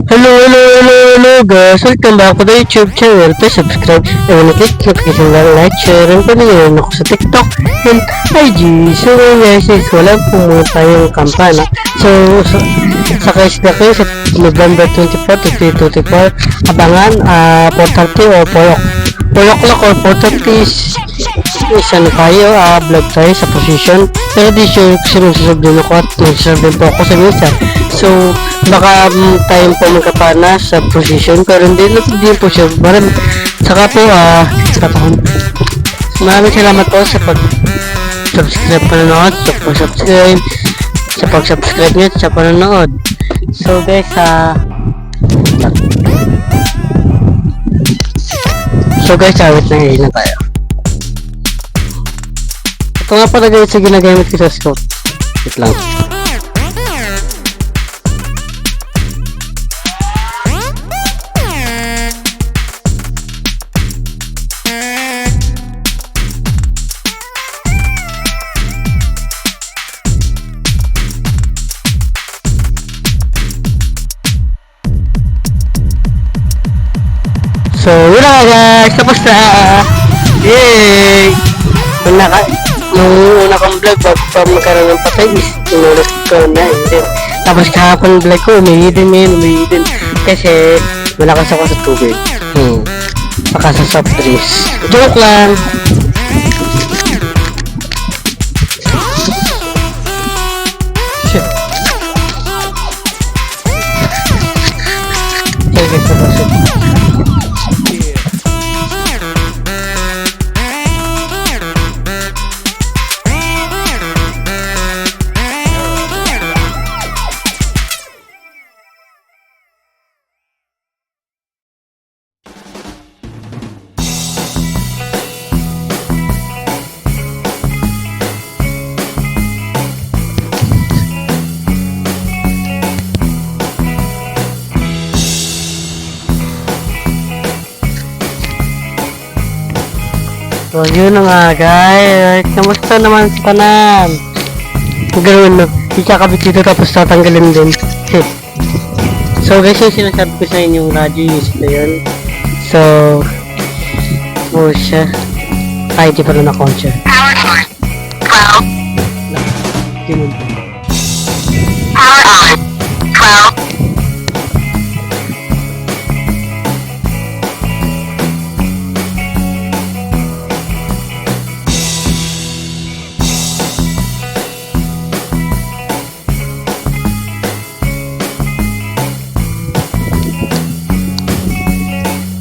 Hello guys! Welcome back to the YouTube channel. Please subscribe and click notification bell, like, share, and panonood ako sa TikTok and IG. So guys, wala po muna tayong kampana. So sa guys na kayo sa November 24 to 2024, abangan 4:30 or 4 o'clock or 4:30 isa na tayo, vlog tayo sa position. Pero di sure kasi magsaserve din ako at magsaserve din po ako sa misa. So baka tayo po magkapana sa position pero hindi po siya maraming. Saka po maraming salamat po sa pag-subscribe panonood, sa pag-subscribe nyo sa panonood. So guys, awit na ngayon na tayo. Ito nga pala guys sa ginagamit ko sa scope. Wait lang. So, yun na guys! Tapos na! Yay! Nung una kong vlog bago pa magkaroon ng patay is inulit ko na din. Tapos kahapon vlog ko umihi din kasi malakas ako sa tubig. Saka sa soft drinks. Joke lang! Shit! Sige, sabasod. So yun na nga guys, kamusta naman sa tanan? Ganoon na, ikakabit dito tapos tatanggalin din. So guys, yung sinasabi ko sa inyong radius na yun. So siya. Ay, di pala na-count siya. Power on. 12. Ganun. Power on. 12.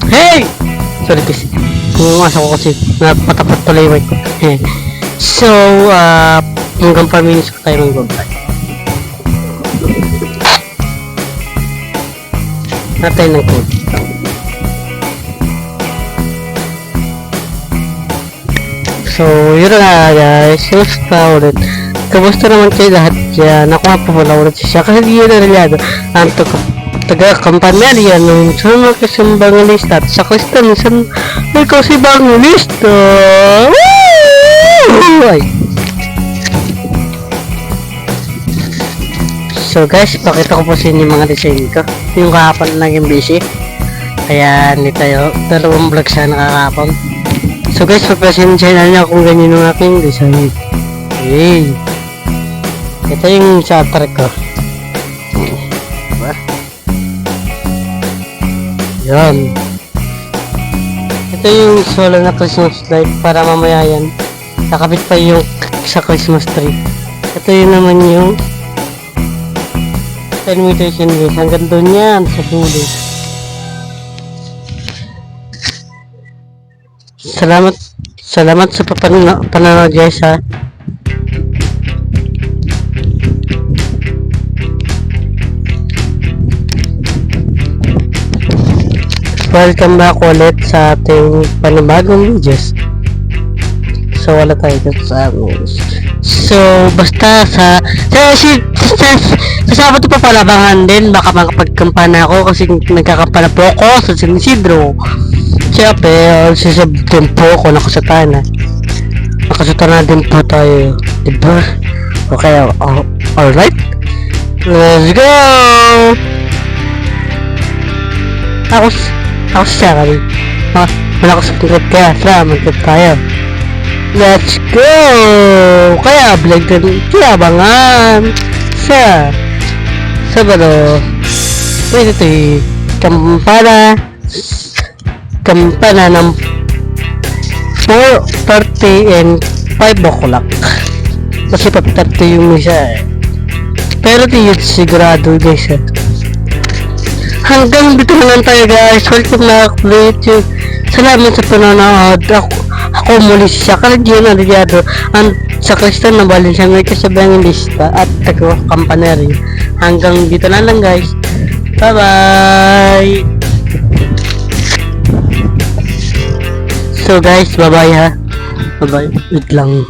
Hey! Sorry guys, pumasok ko kasi napatapat pala yung mic ko. So, hanggang 5 minutes ko tayo mag-vlog. Natay ng code. So, yun na guys, kamusta ulit? Kamusta naman kayo lahat dyan? Ako nga po wala ulit siya kasi di yun na rilyado. Ang taga-kampanarya nung saan magkasimbang lista at sa Kristan saan magkasimbang lista. Ay. So guys, pakita ko po sa inyo mga design ko. Yung kahapon na naging busy. Kaya hindi tayo dalawang vlog siya nakakapon. So guys, papasensya na niya kung ganyan yung aking design. Hey. Ito yung shutter ko. Yan. Ito yung solo na Christmas light para mamaya yan. Nakabit pa yung sa Christmas tree. Ito yun naman yung 10 meters yun guys. Hanggang doon yan sa dulo. Salamat sa panonood guys ha. Welcome back ulit sa ating panibagong videos. So wala tayo dito sa So basta sa Sabado pa palabangan din. Baka makapagkampana ako kasi nagkakampana po ako sa San Isidro. Siyempre sisab din po ako nakasatana. Nakasatana din po tayo, diba? Okay, alright, let's go. Ako, ako si Shakari. Wala ko subscribe kaya, tara, mag-trip tayo. Let's go! Kaya, vlog din, kaya abangan sa Sabado. Pwede ito kampana ng 4:30 and 5 o'clock. Kasi 5:30 yung isa eh. Pero di yun sigurado guys eh. Hanggang dito na lang tayo guys. Welcome na ako sa YouTube. Salamat sa panonood. Ako muli si Shakari Gian Arellado. Ang sa Kristan na balin siya may kasabang lista at taga-kampaneri. Hanggang dito na lang guys. Bye bye. So guys, bye bye ha. Bye bye. Wait lang.